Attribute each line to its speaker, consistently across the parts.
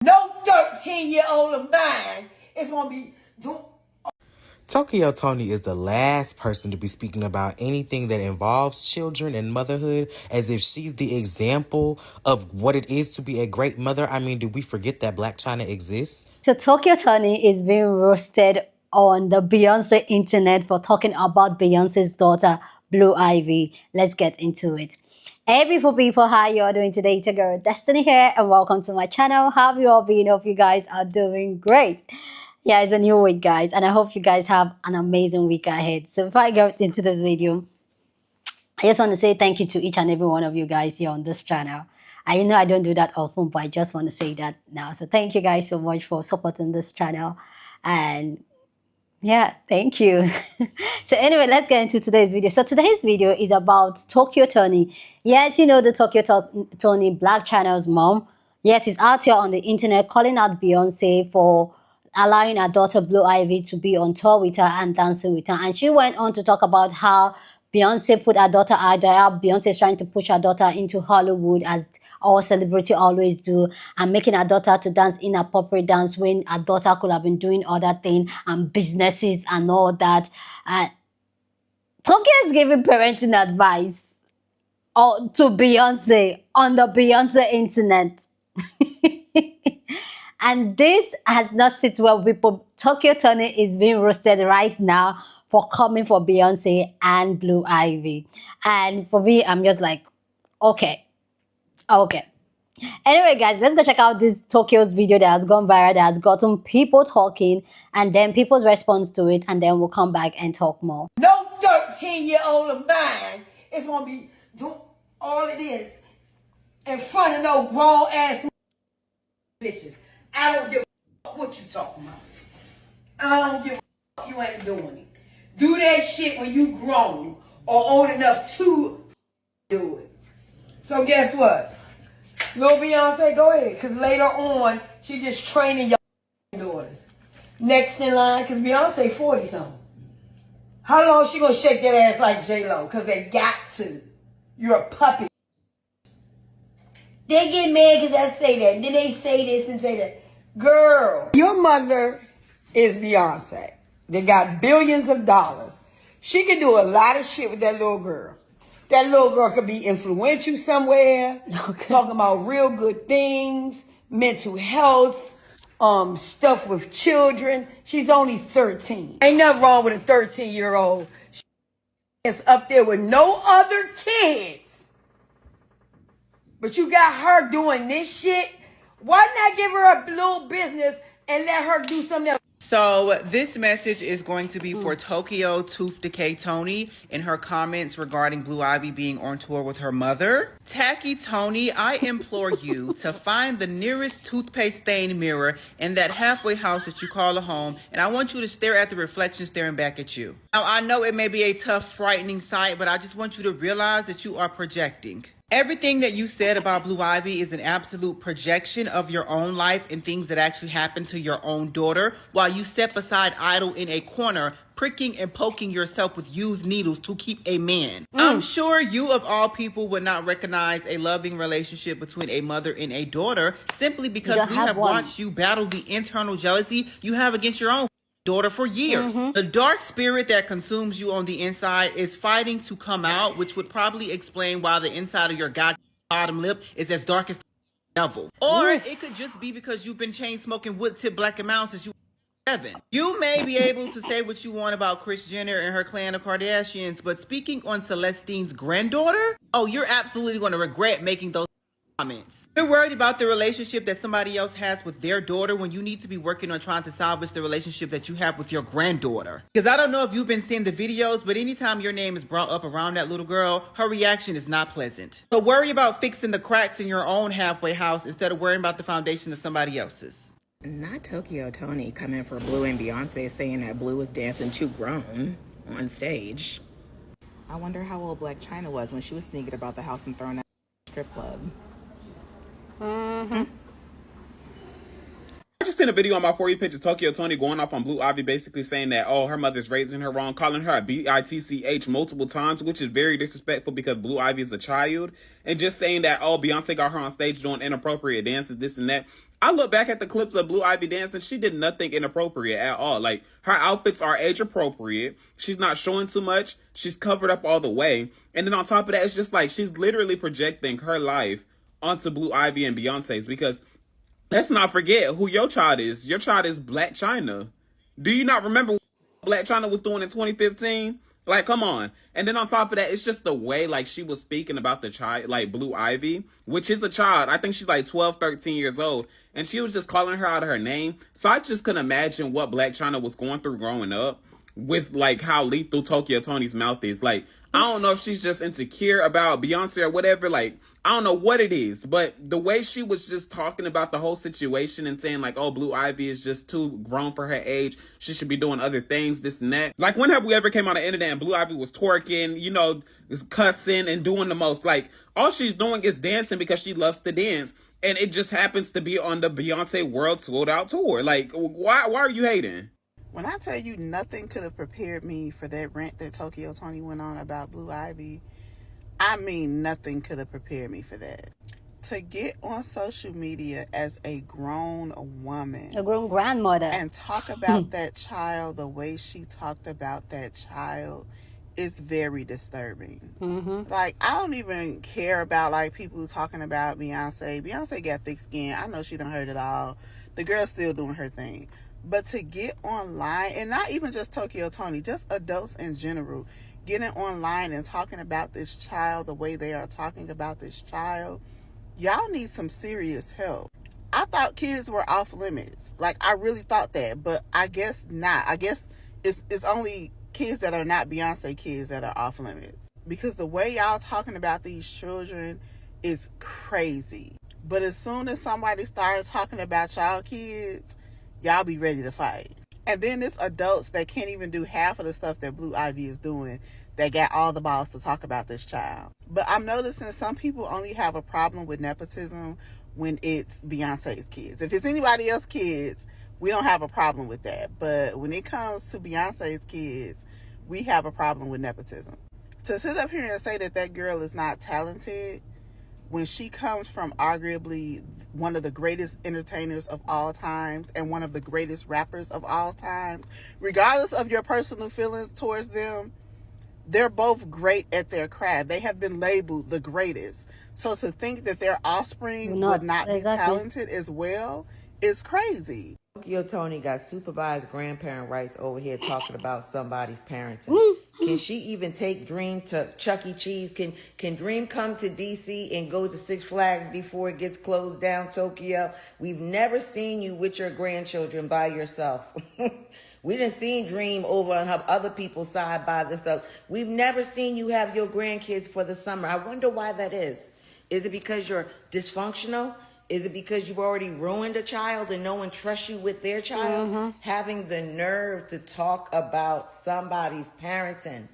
Speaker 1: No 13-year-old of mine is going to be doing.
Speaker 2: Tokyo Toni is the last person to be speaking about anything that involves children and motherhood as if she's the example of what it is to be a great mother. I mean, do we forget that Blac Chyna exists?
Speaker 3: So Tokyo Toni is being roasted on the Beyonce internet for talking about Beyonce's daughter, Blue Ivy. Let's get into it. Hey beautiful people, how you all doing today? It's your girl Destiny here and welcome to my channel. How have you all been? Hope you guys are doing great. Yeah, it's a new week, guys, and I hope you guys have an amazing week ahead. So before I get into this video, I just want to say thank you to each and every one of you guys here on this channel. I know I don't do that often, but I just want to say that now. So thank you guys so much for supporting this channel. And yeah, thank you. So anyway, let's get into today's video. So today's video is about Tokyo Toni. Yes, you know the Tokyo Toni, Blac Chyna's mom. Yes, he's out here on the internet calling out Beyonce for allowing her daughter Blue Ivy to be on tour with her and dancing with her. And she went on to talk about how Beyonce put her daughter out there. Beyonce is trying to push her daughter into Hollywood as all celebrity always do, and making her daughter to dance inappropriate dance when her daughter could have been doing other things and businesses and all that. Tokyo is giving parenting advice to Beyonce on the Beyonce internet. And this has not sit well with people. Tokyo Toni is being roasted right now for coming for Beyonce and Blue Ivy. And for me, I'm just like, okay. Anyway, guys, let's go check out this Tokyo's video that has gone viral, that has gotten people talking, and then people's response to it, and then we'll come back and talk more.
Speaker 1: No 13-year-old of mine is going to be doing all of this in front of no grown-ass bitches. I don't give a fuck what you talking about. I don't give a fuck, you ain't doing it. Do that shit when you grown or old enough to do it. So guess what? Little Beyonce, go ahead. Because later on, she just training your daughters. Next in line, because Beyonce 40-something. How long she going to shake that ass like J-Lo? Because they got to. You're a puppet. They get mad because I say that. And then they say this and say that. Girl, your mother is Beyonce. They got billions of dollars. She can do a lot of shit with that little girl. That little girl could be influential somewhere, talking about real good things, mental health, stuff with children. She's only 13. Ain't nothing wrong with a 13-year-old. She's up there with no other kids. But you got her doing this shit. Why not give her a little business and let her do something else?
Speaker 4: So this message is going to be for Tokyo Toni in her comments regarding Blue Ivy being on tour with her mother. Tacky Toni, I implore you to find the nearest toothpaste stain mirror in that halfway house that you call a home, and I want you to stare at the reflection staring back at you. Now, I know it may be a tough, frightening sight, but I just want you to realize that you are projecting. Everything that you said about Blue Ivy is an absolute projection of your own life and things that actually happened to your own daughter, while you sit beside idle in a corner, pricking and poking yourself with used needles to keep a man. I'm sure you of all people would not recognize a loving relationship between a mother and a daughter simply because we have watched you battle the internal jealousy you have against your own daughter for years. The dark spirit that consumes you on the inside is fighting to come out, which would probably explain why the inside of your goddamn bottom lip is as dark as the devil. Or it could just be because you've been chain smoking wood tip black and mountain since you were 7. You may be able to say what you want about Kris Jenner and her clan of Kardashians, but speaking on Celestine's granddaughter, oh, you're absolutely going to regret making those comments. You're worried about the relationship that somebody else has with their daughter when you need to be working on trying to salvage the relationship that you have with your granddaughter. Because I don't know if you've been seeing the videos, but anytime your name is brought up around that little girl, her reaction is not pleasant. So worry about fixing the cracks in your own halfway house instead of worrying about the foundation of somebody else's.
Speaker 5: Not Tokyo Toni coming for Blue and Beyonce saying that Blue was dancing too grown on stage. I wonder how old Blac Chyna was when she was sneaking about the house and throwing that strip club.
Speaker 6: I just seen a video on my For You page of Tokyo Toni going off on Blue Ivy, basically saying that, oh, her mother's raising her wrong, calling her a bitch multiple times, which is very disrespectful because Blue Ivy is a child, and just saying that, oh, Beyonce got her on stage doing inappropriate dances, this and that. I look back at the clips of Blue Ivy dancing. She did nothing inappropriate at all. Like, her outfits are age appropriate. She's not showing too much. She's covered up all the way. And then on top of that, it's just like she's literally projecting her life onto Blue Ivy and Beyonce's, because let's not forget who your child is. Your child is Blac Chyna. Do you not remember what Blac Chyna was doing in 2015? Like, come on. And then on top of that, it's just the way, like, she was speaking about the child, like, Blue Ivy, which is a child. I think she's like 12, 13 years old. And she was just calling her out of her name. So I just couldn't imagine what Blac Chyna was going through growing up with, like, how lethal Tokyo Toni's mouth is. Like, I don't know if she's just insecure about Beyonce or whatever. Like, I don't know what it is, but the way she was just talking about the whole situation and saying, like, oh, Blue Ivy is just too grown for her age. She should be doing other things, this and that. Like, when have we ever came on the internet and Blue Ivy was twerking, you know, is cussing and doing the most? Like, all she's doing is dancing because she loves to dance. And it just happens to be on the Beyonce World Sold Out Tour. Like, why are you hating?
Speaker 7: When I tell you nothing could have prepared me for that rant that Tokyo Toni went on about Blue Ivy, I mean nothing could have prepared me for that. To get on social media as a grown woman,
Speaker 3: A grown grandmother,
Speaker 7: and talk about that child the way she talked about that child is very disturbing. Like, I don't even care about, like, people talking about Beyonce. Beyonce got thick skin. I know she done heard it all. The girl's still doing her thing. But to get online, and not even just Tokyo Toni, just adults in general, getting online and talking about this child the way they are talking about this child, y'all need some serious help. I thought kids were off limits. Like, I really thought that, but I guess not. I guess it's only kids that are not Beyonce kids that are off limits. Because the way y'all talking about these children is crazy. But as soon as somebody starts talking about y'all kids, y'all be ready to fight. And then it's adults that can't even do half of the stuff that Blue Ivy is doing that got all the balls to talk about this child. But I'm noticing some people only have a problem with nepotism when it's Beyonce's kids. If it's anybody else's kids, we don't have a problem with that. But when it comes to Beyonce's kids, we have a problem with nepotism. To sit up here and say that that girl is not talented when she comes from arguably one of the greatest entertainers of all times and one of the greatest rappers of all times, regardless of your personal feelings towards them, they're both great at their craft. They have been labeled the greatest. So to think that their offspring would not be talented as well is crazy.
Speaker 8: Tokyo Toni got supervised grandparent rights over here talking about somebody's parenting. Can she even take Dream to Chuck E. Cheese? Can Dream come to DC and go to Six Flags before it gets closed down, Tokyo? We've never seen you with your grandchildren by yourself. We done seen Dream over on her other people's side by themselves. We've never seen you have your grandkids for the summer. I wonder why that is. Is it because you're dysfunctional? Is it because you've already ruined a child and no one trusts you with their child? Having the nerve to talk about somebody's parenting.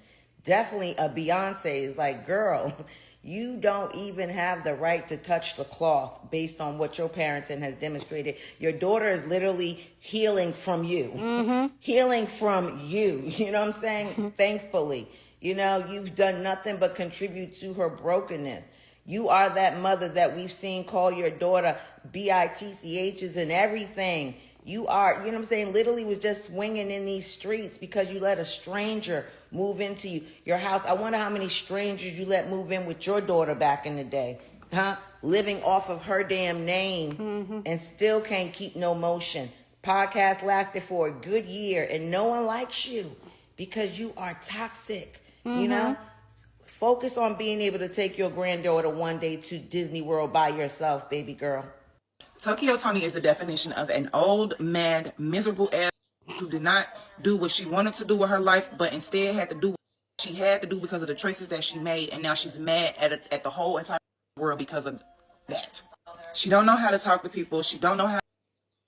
Speaker 8: Definitely a Beyonce is like, girl, you don't even have the right to touch the cloth based on what your parenting has demonstrated. Your daughter is literally healing from you. Healing from you. You know what I'm saying? Thankfully. You know, you've done nothing but contribute to her brokenness. You are that mother that we've seen call your daughter bitchs and everything. You are, you know what I'm saying, literally was just swinging in these streets because you let a stranger move into your house. I wonder how many strangers you let move in with your daughter back in the day, huh? Living off of her damn name and still can't keep no motion. Podcast lasted for a good year and no one likes you because you are toxic, you know? Focus on being able to take your granddaughter one day to Disney World by yourself, baby girl.
Speaker 5: Tokyo Toni is the definition of an old, mad, miserable ass who did not do what she wanted to do with her life, but instead had to do what she had to do because of the choices that she made, and now she's mad at the whole entire world because of that. She don't know how to talk to people. She don't know how to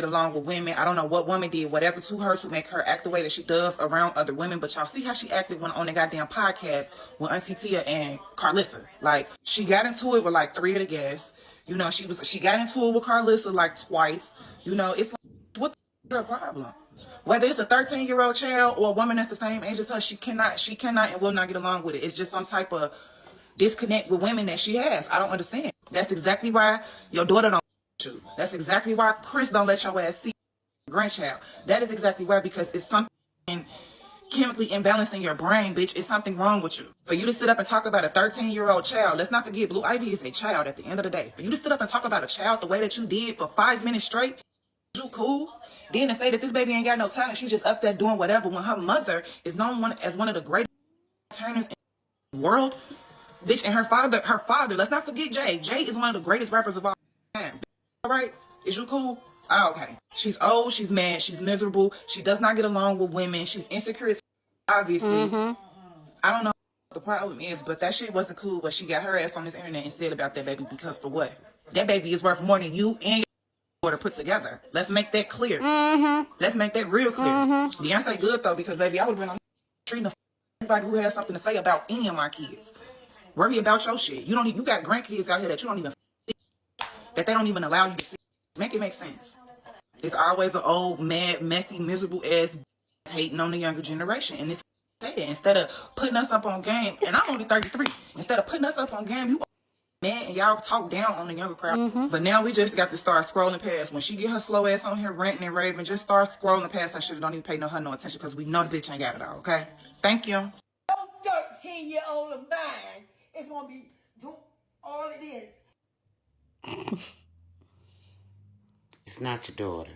Speaker 5: get along with women. I don't know what woman did whatever to her to make her act the way that she does around other women, but y'all see how she acted when on the goddamn podcast with Auntie Tia and Carlissa. Like, she got into it with like 3 of the guests. You know, she got into it with Carlissa like twice. You know, it's like, what's her problem? Whether it's a 13-year-old child or a woman that's the same age as her, she cannot and will not get along with it. It's just some type of disconnect with women that she has. I don't understand. That's exactly why your daughter don't you. That's exactly why Chris don't let your ass see grandchild. That is exactly why, because it's something chemically imbalanced in your brain, bitch. It's something wrong with you. For you to sit up and talk about a 13-year-old child, let's not forget Blue Ivy is a child at the end of the day. For you to sit up and talk about a child the way that you did for 5 minutes straight, you cool? Then to say that this baby ain't got no talent, she's just up there doing whatever when her mother is known as one of the greatest turners in the world, bitch, and her father, let's not forget Jay. Jay is one of the greatest rappers of all time. All right? Is you cool? Oh, okay. She's old, she's mad, she's miserable, she does not get along with women, she's insecure as obviously. I don't know what the problem is, but that shit wasn't cool, but she got her ass on this internet and said about that baby, because for what? That baby is worth more than you and your daughter put together. Let's make that clear. Let's make that real clear. Beyonce good though, because baby, I would have been on treating anybody who has something to say about any of my kids. Worry about your shit. You got grandkids out here that you don't even that they don't even allow you to see. Make it make sense. It's always an old, mad, messy, miserable ass hating on the younger generation. And it's say that instead of putting us up on game, and I'm only 33, instead of putting us up on game, you mad and y'all talk down on the younger crowd. But now we just got to start scrolling past. When she get her slow ass on here ranting and raving, just start scrolling past that shit. Don't even pay her no attention, because we know the bitch ain't got it all, okay? Thank you.
Speaker 1: No 13-year-old of mine is going to be doing all of this.
Speaker 9: It's not your daughter.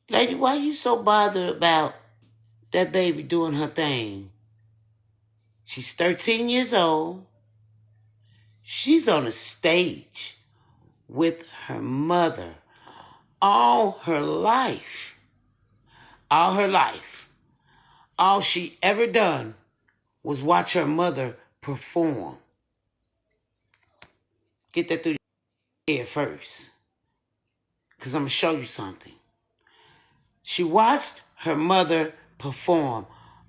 Speaker 9: Lady, why you so bothered about that baby doing her thing? She's 13 years old. She's on a stage with her mother all her life. All her life. All she ever done was watch her mother perform. Get that through your head first, because I'm going to show you something. She watched her mother perform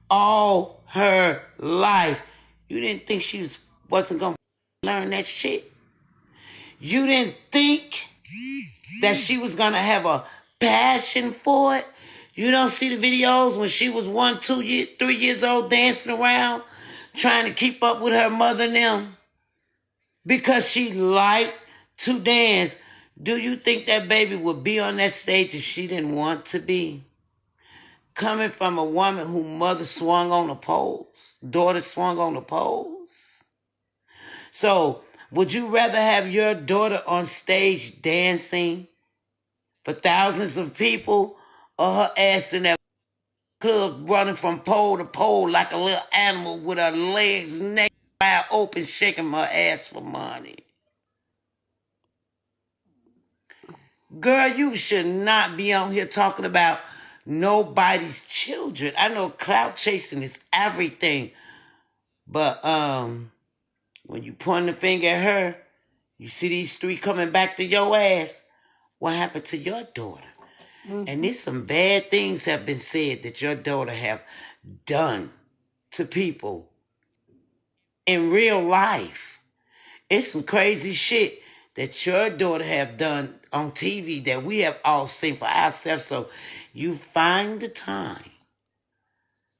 Speaker 9: all her life. You didn't think she wasn't going to learn that shit? You didn't think that she was going to have a passion for it? You don't see the videos when she was 1, 2, 3 years old dancing around trying to keep up with her mother now? Because she liked to dance. Do you think that baby would be on that stage if she didn't want to be? Coming from a woman whose mother swung on the poles, daughter swung on the poles. So, would you rather have your daughter on stage dancing for thousands of people, or her ass in that club running from pole to pole like a little animal with her legs naked, wide open, shaking her ass for money? Girl, you should not be on here talking about nobody's children. I know clout chasing is everything, but when you point the finger at her, you see these 3 coming back to your ass. What happened to your daughter? And there's some bad things have been said that your daughter have done to people in real life. It's some crazy shit that your daughter have done on TV that we have all seen for ourselves. So you find the time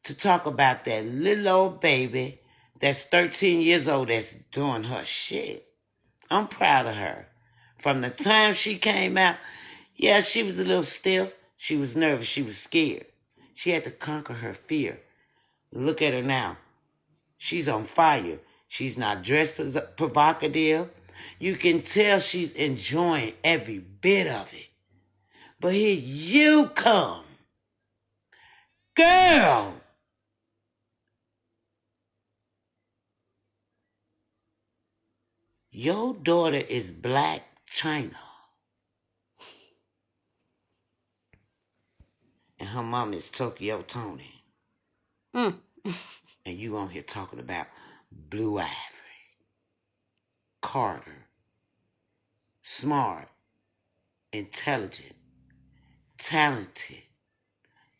Speaker 9: to talk about that little old baby that's 13 years old that's doing her shit. I'm proud of her. From the time she came out, yeah, she was a little stiff. She was nervous. She was scared. She had to conquer her fear. Look at her now. She's on fire. She's not dressed provocative. You can tell she's enjoying every bit of it. But here you come. Girl! Your daughter is Blac Chyna. And her mom is Tokyo Toni. And you on here talking about Blue Ivy, Carter, smart, intelligent, talented,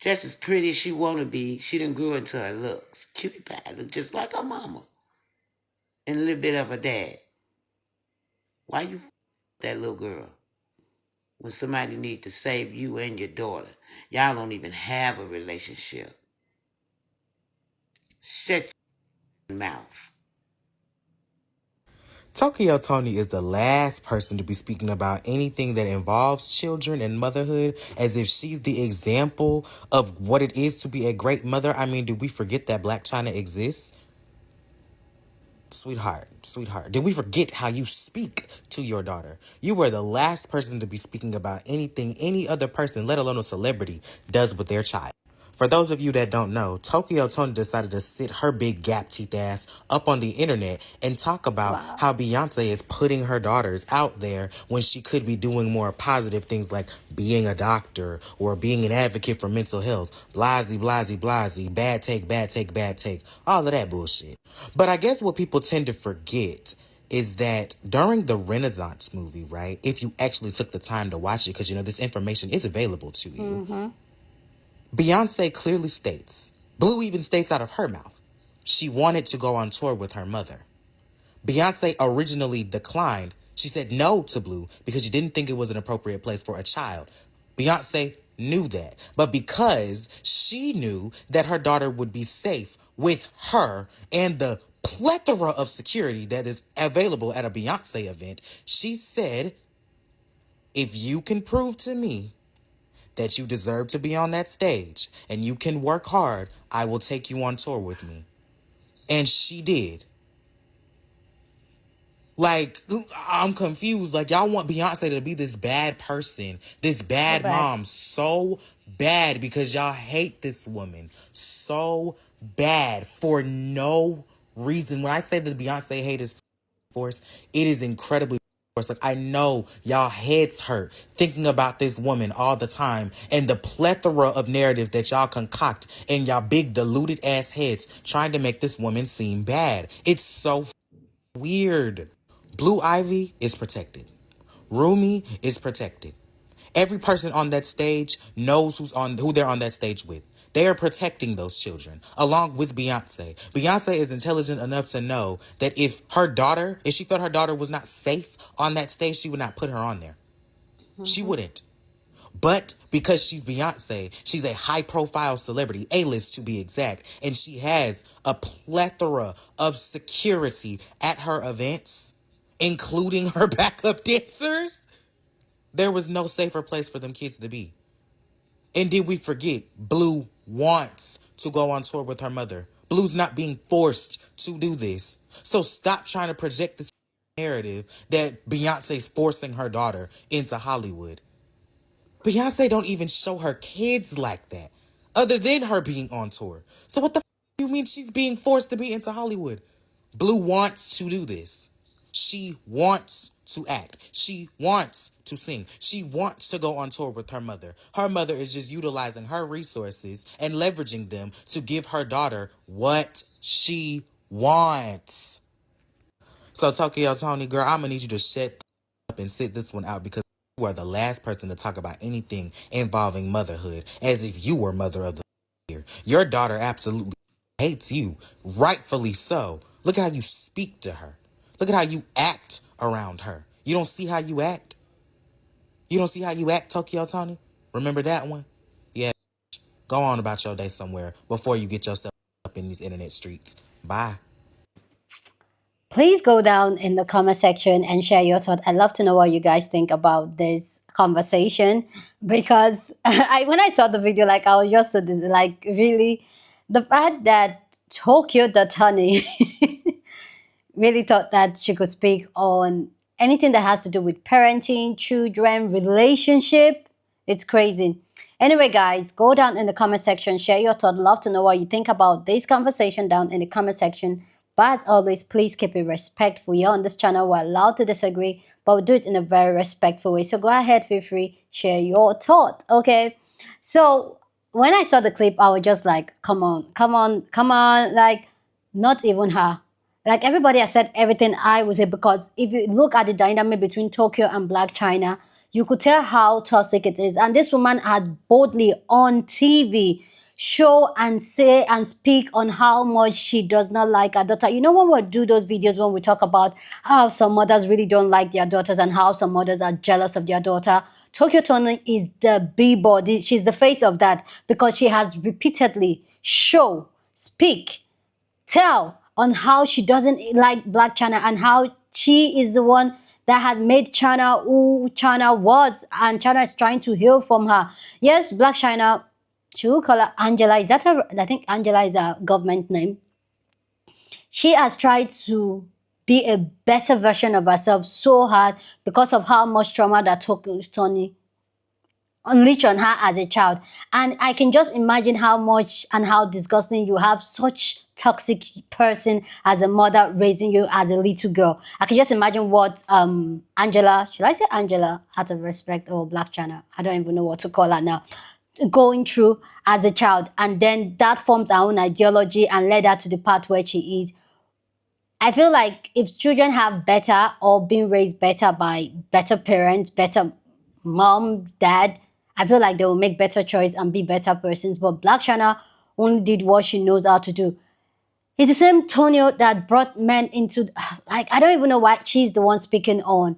Speaker 9: just as pretty as she want to be. She done grew into her looks. Cutie pie, look just like her mama. And a little bit of her dad. Why you that little girl when somebody need to save you and your daughter? Y'all don't even have a relationship. Shut your mouth.
Speaker 2: Tokyo Toni is the last person to be speaking about anything that involves children and motherhood as if she's the example of what it is to be a great mother. I mean, do we forget that Blac Chyna exists? Sweetheart, did we forget how you speak to your daughter? You were the last person to be speaking about anything any other person, let alone a celebrity, does with their child. For those of you that don't know, Tokyo Toni decided to sit her big gap teeth ass up on the internet and talk about how Beyonce is putting her daughters out there when she could be doing more positive things like being a doctor or being an advocate for mental health. Blasey, blasey, blasey, bad take, bad take, bad take. All of that bullshit. But I guess what people tend to forget is that during the Renaissance movie, right, if you actually took the time to watch it, because, you know, this information is available to you, Beyonce clearly states, Blue even states out of her mouth, she wanted to go on tour with her mother. Beyonce originally declined. She said no to Blue because she didn't think it was an appropriate place for a child. Beyonce knew that. But because she knew that her daughter would be safe with her and the plethora of security that is available at a Beyonce event, she said, if you can prove to me that you deserve to be on that stage and you can work hard, I will take you on tour with me. And she did. Like, I'm confused. Like, y'all want Beyonce to be this bad person, this bad mom, so bad because y'all hate this woman so bad for no reason. When I say that Beyonce hate is force, it is incredibly force. Like, I know y'all heads hurt thinking about this woman all the time and the plethora of narratives that y'all concoct in y'all big diluted ass heads trying to make this woman seem bad. It's so weird. Blue Ivy is protected. Rumi is protected. Every person on that stage knows who they're on that stage with. They are protecting those children, along with Beyonce. Beyonce is intelligent enough to know that if she felt her daughter was not safe on that stage, she would not put her on there. She wouldn't. But because she's Beyonce, she's a high-profile celebrity, A-list to be exact, and she has a plethora of security at her events, including her backup dancers. There was no safer place for them kids to be. And did we forget, Blue wants to go on tour with her mother. Blue's not being forced to do this. So stop trying to project this narrative that Beyonce's forcing her daughter into Hollywood. Beyonce don't even show her kids like that, other than her being on tour. So what the do you mean she's being forced to be into Hollywood? Blue wants to do this. She wants to act. She wants to sing. She wants to go on tour with her mother. Her mother is just utilizing her resources and leveraging them to give her daughter what she wants. So Tokyo Toni, girl, I'm gonna need you to shut up and sit this one out because you are the last person to talk about anything involving motherhood as if you were mother of the year. Your daughter absolutely hates you, rightfully so. Look at how you speak to her. Look at how you act around her. You don't see how you act? You don't see how you act, Tokyo Toni? Remember that one? Yeah, go on about your day somewhere before you get yourself up in these internet streets. Bye.
Speaker 3: Please go down in the comment section and share your thoughts. I'd love to know what you guys think about this conversation because when I saw the video, like I was just like really the fact that Tokyo Toni really thought that she could speak on anything that has to do with parenting, children, relationship. It's crazy. Anyway, guys, go down in the comment section, share your thoughts. Love to know what you think about this conversation down in the comment section. But as always, please keep it respectful. You're on this channel, we're allowed to disagree, but we'll do it in a very respectful way. So go ahead, feel free, share your thought, okay? So when I saw the clip, I was just like, come on, come on, come on. Like, not even her. Like everybody has said everything I would say because if you look at the dynamic between Tokyo and Blac Chyna, you could tell how toxic it is. And this woman has boldly on TV show and say and speak on how much she does not like her daughter. You know when we do those videos when we talk about how some mothers really don't like their daughters and how some mothers are jealous of their daughter, Tokyo Toni is the billboard. She's the face of that because she has repeatedly speak, tell on how she doesn't like Blac Chyna and how she is the one that had made Chyna who Chyna was, and Chyna is trying to heal from her. Yes, Blac Chyna, she will call her Angela. Is that her? I think Angela is a government name. She has tried to be a better version of herself so hard because of how much trauma that Tokyo Toni unleashed on her as a child. And I can just imagine how much and how disgusting you have such toxic person as a mother raising you as a little girl. I can just imagine what Angela, should I say Angela out of respect, or Blac Chyna, I don't even know what to call her now, going through as a child, and then that forms her own ideology and led her to the path where she is. I feel like if children have better or being raised better by better parents, better moms, dad, I feel like they will make better choice and be better persons. But Blac Chyna only did what she knows how to do. It's the same Tonio that brought men into, like, I don't even know why she's the one speaking on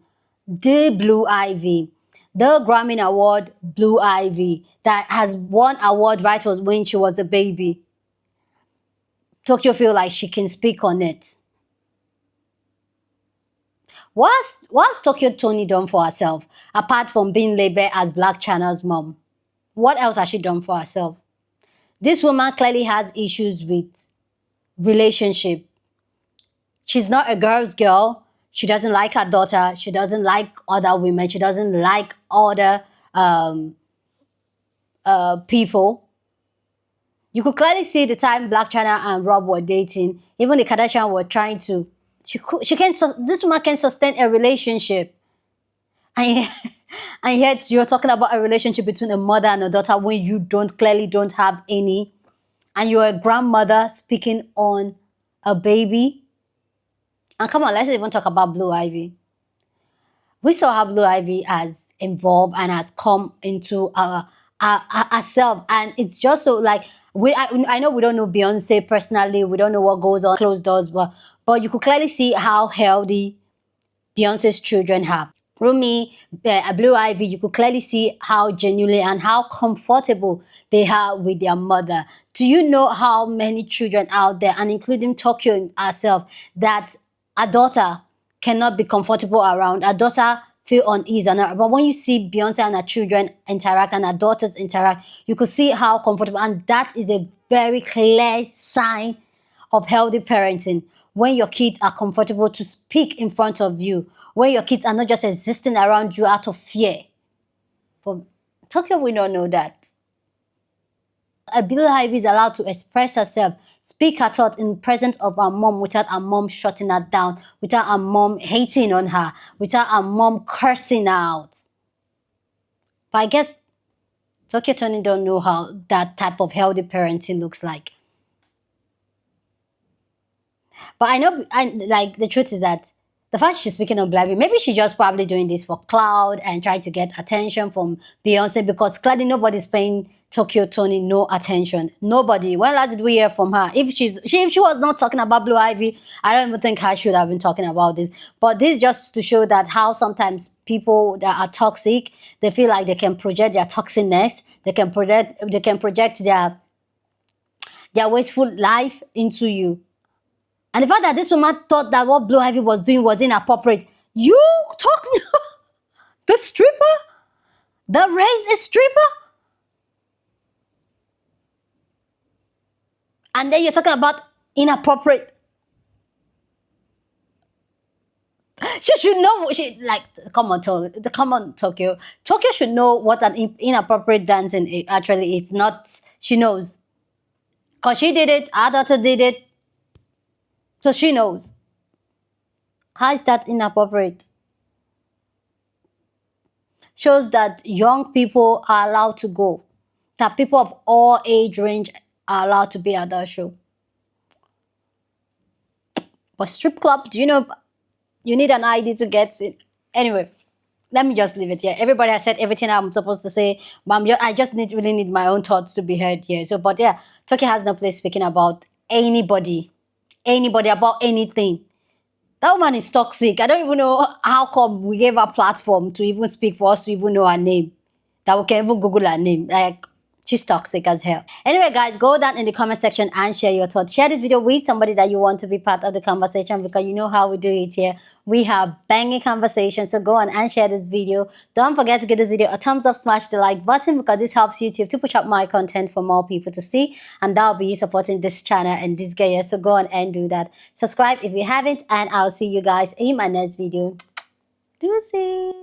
Speaker 3: the Blue Ivy, the Grammy Award Blue Ivy that has won award right when she was a baby. Tokyo feel like she can speak on it. What's Tokyo Toni done for herself apart from being labeled as Blac Chyna's mom? What else has she done for herself? This woman clearly has issues with relationship. She's not a girl's girl. She doesn't like her daughter. She doesn't like other women. She doesn't like other people. You could clearly see the time Blac Chyna and Rob were dating. Even the Kardashians were trying to. This woman can sustain a relationship. And yet you're talking about a relationship between a mother and a daughter when you clearly don't have any. And you're a grandmother speaking on a baby. And come on, let's even talk about Blue Ivy. We saw how Blue Ivy has evolved and has come into herself. And it's just so like, I know we don't know Beyonce personally. We don't know what goes on closed doors. But you could clearly see how healthy Beyonce's children have. Rumi, Blue Ivy, you could clearly see how genuinely and how comfortable they are with their mother. Do you know how many children out there, and including Tokyo herself, that a daughter cannot be comfortable around? A daughter feel uneasy. But when you see Beyonce and her children interact and her daughters interact, you could see how comfortable. And that is a very clear sign of healthy parenting. When your kids are comfortable to speak in front of you, when your kids are not just existing around you out of fear. For Tokyo, we don't know that. Blue Ivy is allowed to express herself, speak her thought in presence of her mom without her mom shutting her down, without her mom hating on her, without her mom cursing her out. But I guess Tokyo Toni don't know how that type of healthy parenting looks like. But I know, like, the truth is that the fact she's speaking on Blue Ivy, maybe she's just probably doing this for clout and trying to get attention from Beyonce, because clearly nobody's paying Tokyo Toni no attention. Nobody. When last did we hear from her? If she was not talking about Blue Ivy, I don't even think I should have been talking about this. But this is just to show that how sometimes people that are toxic, they feel like they can project their toxicness, they can project their wasteful life into you. And the fact that this woman thought that what Blue Ivy was doing was inappropriate. You talking the stripper? That raised a stripper? And then you're talking about inappropriate. She should know, come on, Tokyo. Tokyo should know what an inappropriate dancing actually is. Not, she knows. Because she did it, our daughter did it. So she knows. How is that inappropriate? Shows that young people are allowed to go. That people of all age range are allowed to be at that show. But strip clubs, you know, you need an ID to get it. Anyway, let me just leave it here. Everybody has said everything I'm supposed to say, but I just really need my own thoughts to be heard here. So, but yeah, Tokyo has no place speaking about anybody about anything. That woman is toxic. I don't even know how come we gave her a platform to even speak for us to even know her name. That we can even Google her name. Like, She's toxic as hell. Anyway, guys, go down in the comment section and share your thoughts. Share this video with somebody that you want to be part of the conversation, because you know how we do it here. We have banging conversations. So go on and share this video. Don't forget to give this video a thumbs up, smash the like button, because this helps YouTube to push up my content for more people to see. And that'll be you supporting this channel and this guy. So go on and do that. Subscribe if you haven't, and I'll see you guys in my next video. Deuces.